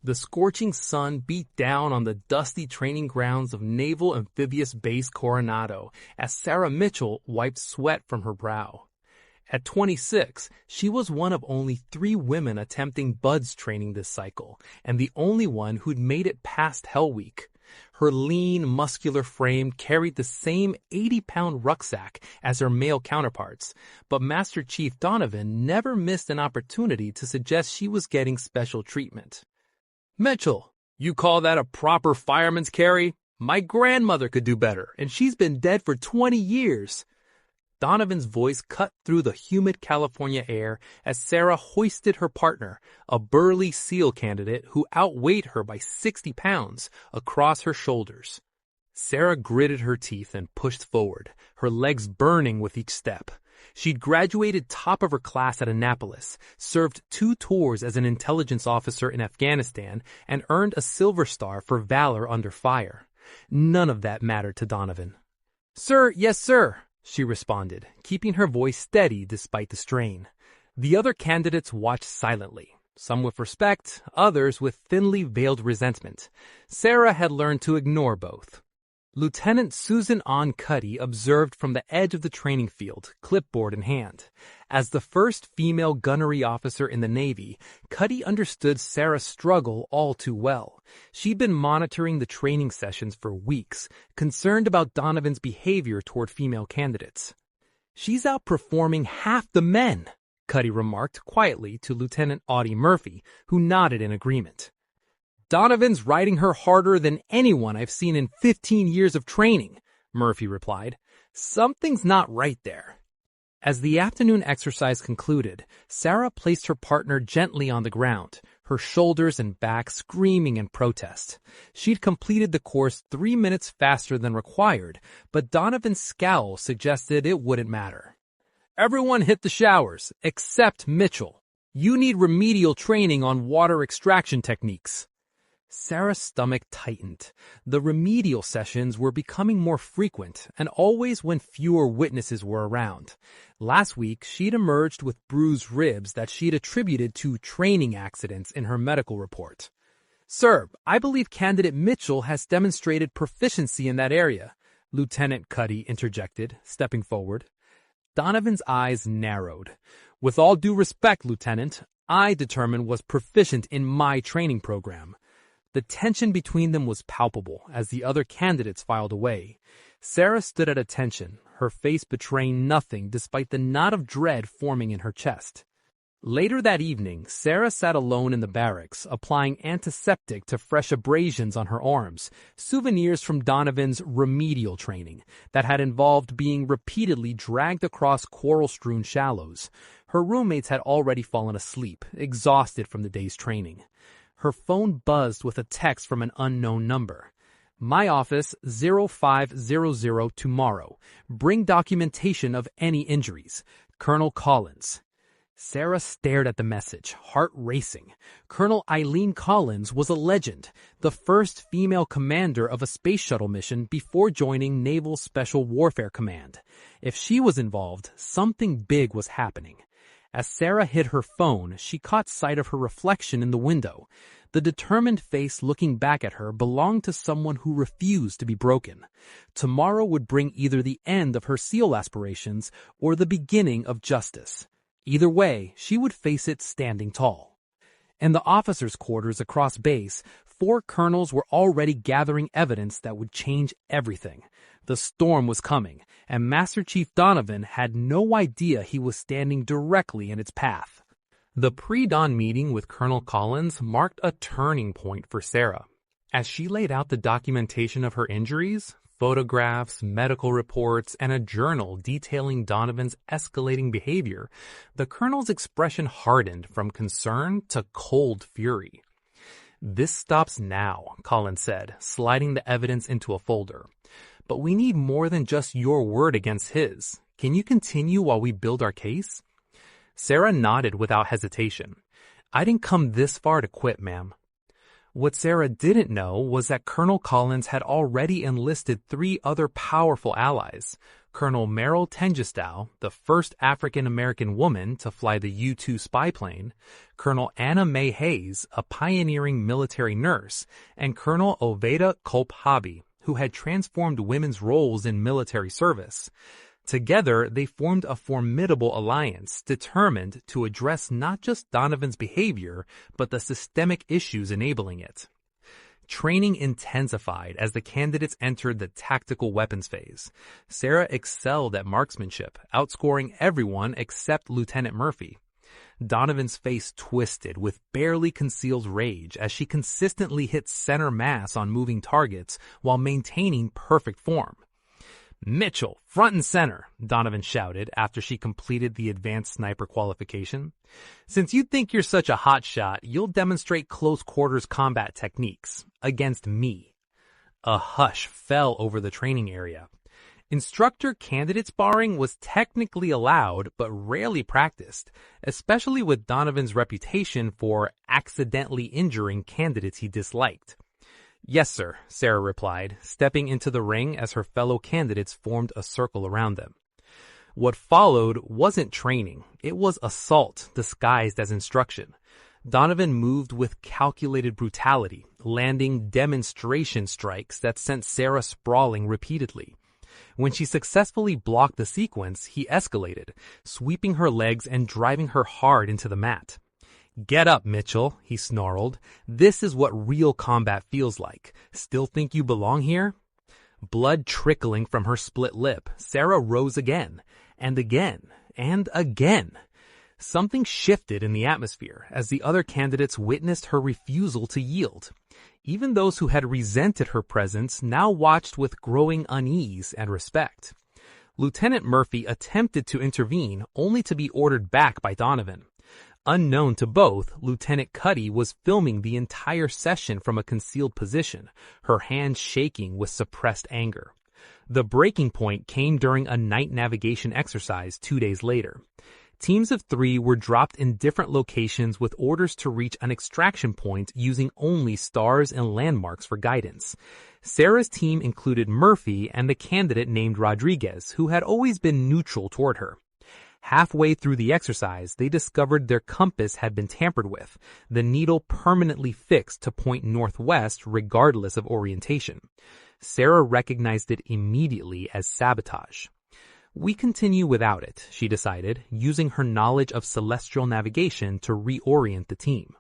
The scorching sun beat down on the dusty training grounds of Naval Amphibious Base Coronado as Sarah Mitchell wiped sweat from her brow. At 26, she was one of only 3 women attempting BUDS training this cycle, and the only one who'd made it past Hell Week. Her lean, muscular frame carried the same 80-pound rucksack as her male counterparts, but Master Chief Donovan never missed an opportunity to suggest she was getting special treatment. "Mitchell, you call that a proper fireman's carry? My grandmother could do better, and she's been dead for 20 years. Donovan's voice cut through the humid California air as Sarah hoisted her partner, a burly SEAL candidate who outweighed her by 60 pounds, across her shoulders. Sarah gritted her teeth and pushed forward, her legs burning with each step. She'd graduated top of her class at Annapolis, served 2 tours as an intelligence officer in Afghanistan, and earned a Silver Star for valor under fire. None of that mattered to Donovan. "Sir, yes, sir," she responded, keeping her voice steady despite the strain. The other candidates watched silently, some with respect, others with thinly veiled resentment. Sarah had learned to ignore both. Lieutenant Susan Ann Cuddy observed from the edge of the training field, clipboard in hand. As the first female gunnery officer in the Navy, Cuddy understood Sarah's struggle all too well. She'd been monitoring the training sessions for weeks, concerned about Donovan's behavior toward female candidates. "She's outperforming half the men," Cuddy remarked quietly to Lieutenant Audie Murphy, who nodded in agreement. "Donovan's riding her harder than anyone I've seen in 15 years of training," Murphy replied. "Something's not right there." As the afternoon exercise concluded, Sarah placed her partner gently on the ground, her shoulders and back screaming in protest. She'd completed the course 3 minutes faster than required, but Donovan's scowl suggested it wouldn't matter. "Everyone hit the showers, except Mitchell. You need remedial training on water extraction techniques." Sarah's stomach tightened. The remedial sessions were becoming more frequent, and always when fewer witnesses were around. Last week, she'd emerged with bruised ribs that she'd attributed to training accidents in her medical report. "Sir, I believe candidate Mitchell has demonstrated proficiency in that area," Lieutenant Cuddy interjected, stepping forward. Donovan's eyes narrowed. "With all due respect, Lieutenant, I determined was proficient in my training program." The tension between them was palpable as the other candidates filed away. Sarah stood at attention, her face betraying nothing despite the knot of dread forming in her chest. Later that evening, Sarah sat alone in the barracks, applying antiseptic to fresh abrasions on her arms, souvenirs from Donovan's remedial training that had involved being repeatedly dragged across coral-strewn shallows. Her roommates had already fallen asleep, exhausted from the day's training. Her phone buzzed with a text from an unknown number. "My office, 0500 tomorrow. Bring documentation of any injuries. Colonel Collins." Sarah stared at the message, heart racing. Colonel Eileen Collins was a legend, the first female commander of a space shuttle mission before joining Naval Special Warfare Command. If she was involved, something big was happening. As Sarah hid her phone, she caught sight of her reflection in the window. The determined face looking back at her belonged to someone who refused to be broken. Tomorrow would bring either the end of her SEAL aspirations or the beginning of justice. Either way, she would face it standing tall. In the officers' quarters across base, 4 colonels were already gathering evidence that would change everything. The storm was coming, and Master Chief Donovan had no idea he was standing directly in its path. The pre-dawn meeting with Colonel Collins marked a turning point for Sarah. As she laid out the documentation of her injuries, photographs, medical reports, and a journal detailing Donovan's escalating behavior, the colonel's expression hardened from concern to cold fury. "This stops now," Collins said, sliding the evidence into a folder. "But we need more than just your word against his. Can you continue while we build our case?" Sarah nodded without hesitation. "I didn't come this far to quit, ma'am." What Sarah didn't know was that Colonel Collins had already enlisted 3 other powerful allies. Colonel Merrill Tengestow, the first African-American woman to fly the U-2 spy plane, Colonel Anna Mae Hayes, a pioneering military nurse, and Colonel Oveda Culp Hobby, who had transformed women's roles in military service. Together, they formed a formidable alliance determined to address not just Donovan's behavior, but the systemic issues enabling it. Training intensified as the candidates entered the tactical weapons phase. Sarah excelled at marksmanship, outscoring everyone except Lieutenant Murphy. Donovan's face twisted with barely concealed rage as she consistently hit center mass on moving targets while maintaining perfect form. "Mitchell, front and center," Donovan shouted after she completed the advanced sniper qualification. "Since you think you're such a hotshot, you'll demonstrate close quarters combat techniques against me." A hush fell over the training area. Instructor candidate sparring was technically allowed but rarely practiced, especially with Donovan's reputation for accidentally injuring candidates he disliked. "Yes, sir," Sarah replied, stepping into the ring as her fellow candidates formed a circle around them. What followed wasn't training. It was assault disguised as instruction. Donovan moved with calculated brutality, landing demonstration strikes that sent Sarah sprawling repeatedly. When she successfully blocked the sequence, he escalated, sweeping her legs and driving her hard into the mat. "Get up, Mitchell," he snarled. "This is what real combat feels like. Still think you belong here?" Blood trickling from her split lip, Sarah rose again, and again, and again. Something shifted in the atmosphere as the other candidates witnessed her refusal to yield. Even those who had resented her presence now watched with growing unease and respect. Lieutenant Murphy attempted to intervene, only to be ordered back by Donovan. Unknown to both, Lieutenant Cuddy was filming the entire session from a concealed position, her hands shaking with suppressed anger. The breaking point came during a night navigation exercise 2 days later. Teams of 3 were dropped in different locations with orders to reach an extraction point using only stars and landmarks for guidance. Sarah's team included Murphy and the candidate named Rodriguez, who had always been neutral toward her. Halfway through the exercise, they discovered their compass had been tampered with, the needle permanently fixed to point northwest regardless of orientation. Sarah recognized it immediately as sabotage. "We continue without it," she decided, using her knowledge of celestial navigation to reorient the team.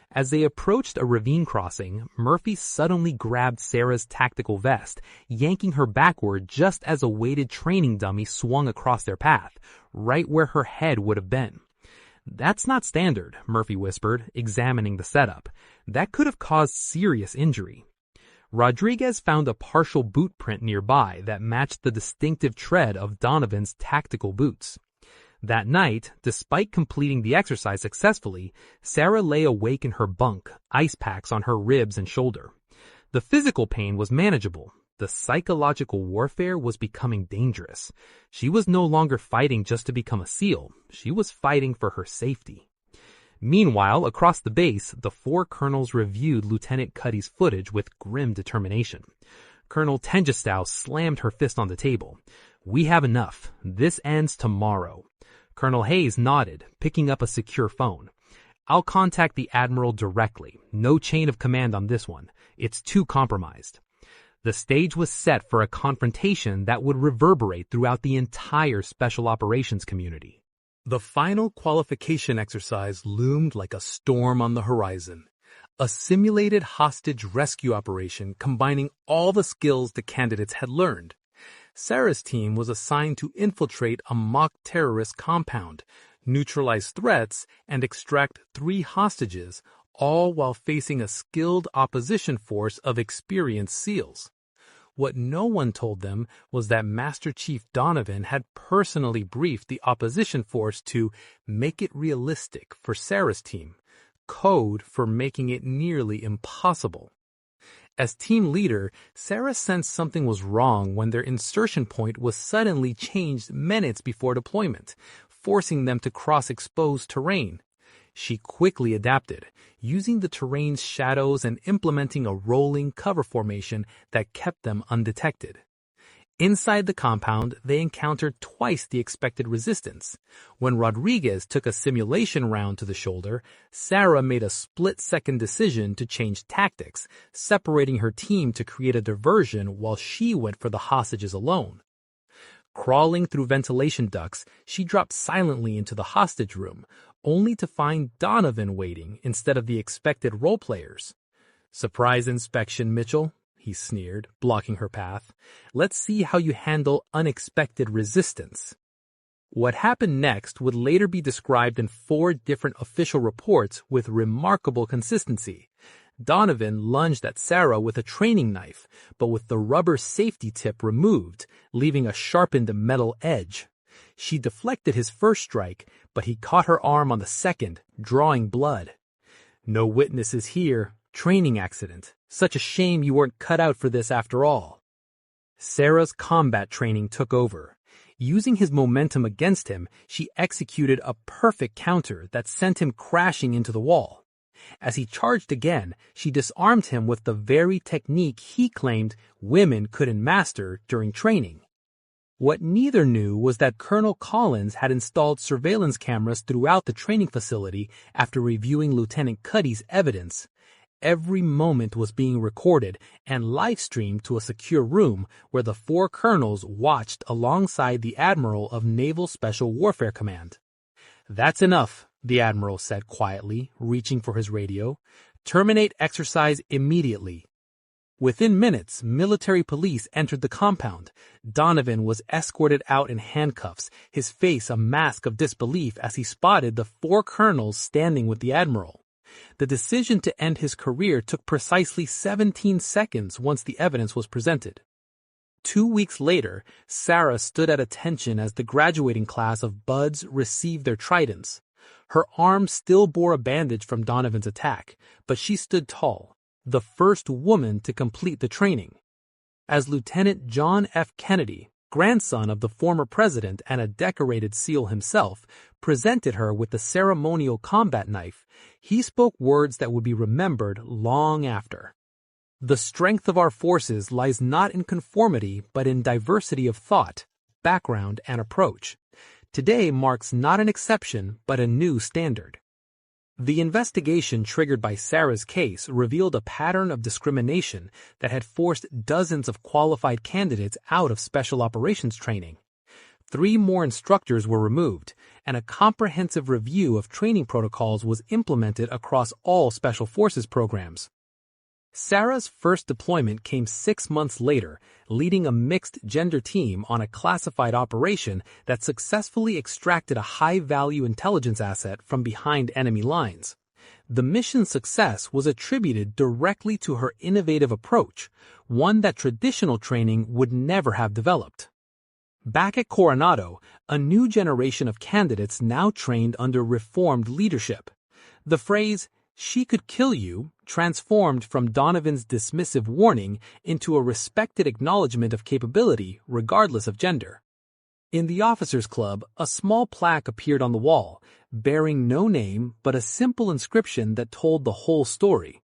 As they approached a ravine crossing, Murphy suddenly grabbed Sarah's tactical vest, yanking her backward just as a weighted training dummy swung across their path, right where her head would have been. "That's not standard," Murphy whispered, examining the setup. "That could have caused serious injury." Rodriguez found a partial boot print nearby that matched the distinctive tread of Donovan's tactical boots. That night, despite completing the exercise successfully, Sarah lay awake in her bunk, ice packs on her ribs and shoulder. The physical pain was manageable. The psychological warfare was becoming dangerous. She was no longer fighting just to become a SEAL. She was fighting for her safety. Meanwhile, across the base, the 4 colonels reviewed Lieutenant Cuddy's footage with grim determination. Colonel Tengestow slammed her fist on the table. "We have enough. This ends tomorrow." Colonel Hayes nodded, picking up a secure phone. "I'll contact the Admiral directly. No chain of command on this one. It's too compromised." The stage was set for a confrontation that would reverberate throughout the entire Special Operations community. The final qualification exercise loomed like a storm on the horizon. A simulated hostage rescue operation combining all the skills the candidates had learned. Sarah's team was assigned to infiltrate a mock terrorist compound, neutralize threats, and extract 3 hostages, all while facing a skilled opposition force of experienced SEALs. What no one told them was that Master Chief Donovan had personally briefed the opposition force to make it realistic for Sarah's team, code for making it nearly impossible. As team leader, Sarah sensed something was wrong when their insertion point was suddenly changed minutes before deployment, forcing them to cross exposed terrain. She quickly adapted, using the terrain's shadows and implementing a rolling cover formation that kept them undetected. Inside the compound, they encountered twice the expected resistance. When Rodriguez took a simulation round to the shoulder, Sarah made a split-second decision to change tactics, separating her team to create a diversion while she went for the hostages alone. Crawling through ventilation ducts, she dropped silently into the hostage room, only to find Donovan waiting instead of the expected role-players. "Surprise inspection, Mitchell," he sneered, blocking her path. "Let's see how you handle unexpected resistance." What happened next would later be described in 4 different official reports with remarkable consistency. Donovan lunged at Sarah with a training knife, but with the rubber safety tip removed, leaving a sharpened metal edge. She deflected his first strike, but he caught her arm on the second, drawing blood. "No witnesses here. Training accident. Such a shame you weren't cut out for this after all." Sarah's combat training took over. Using his momentum against him, she executed a perfect counter that sent him crashing into the wall. As he charged again, she disarmed him with the very technique he claimed women couldn't master during training. What neither knew was that Colonel Collins had installed surveillance cameras throughout the training facility after reviewing Lieutenant Cuddy's evidence. Every moment was being recorded and live-streamed to a secure room where the 4 colonels watched alongside the Admiral of Naval Special Warfare Command. "That's enough," the Admiral said quietly, reaching for his radio. "Terminate exercise immediately." Within minutes, military police entered the compound. Donovan was escorted out in handcuffs, his face a mask of disbelief as he spotted the 4 colonels standing with the Admiral. The decision to end his career took precisely 17 seconds once the evidence was presented. 2 weeks later, Sarah stood at attention as the graduating class of buds received their tridents. Her arm still bore a bandage from Donovan's attack, but she stood tall, the first woman to complete the training. As Lieutenant John F. Kennedy, grandson of the former president and a decorated SEAL himself, presented her with the ceremonial combat knife, he spoke words that would be remembered long after. "The strength of our forces lies not in conformity but in diversity of thought, background, and approach. Today marks not an exception but a new standard." The investigation triggered by Sarah's case revealed a pattern of discrimination that had forced dozens of qualified candidates out of special operations training. 3 more instructors were removed, and a comprehensive review of training protocols was implemented across all Special Forces programs. Sarah's first deployment came 6 months later, leading a mixed-gender team on a classified operation that successfully extracted a high-value intelligence asset from behind enemy lines. The mission's success was attributed directly to her innovative approach, one that traditional training would never have developed. Back at Coronado, a new generation of candidates now trained under reformed leadership. The phrase, "she could kill you," transformed from Donovan's dismissive warning into a respected acknowledgement of capability regardless of gender. In the Officers' Club, a small plaque appeared on the wall, bearing no name but a simple inscription that told the whole story.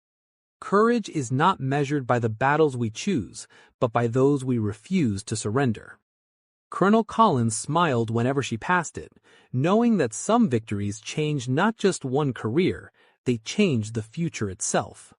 "Courage is not measured by the battles we choose, but by those we refuse to surrender." Colonel Collins smiled whenever she passed it, knowing that some victories changed not just one career, they changed the future itself.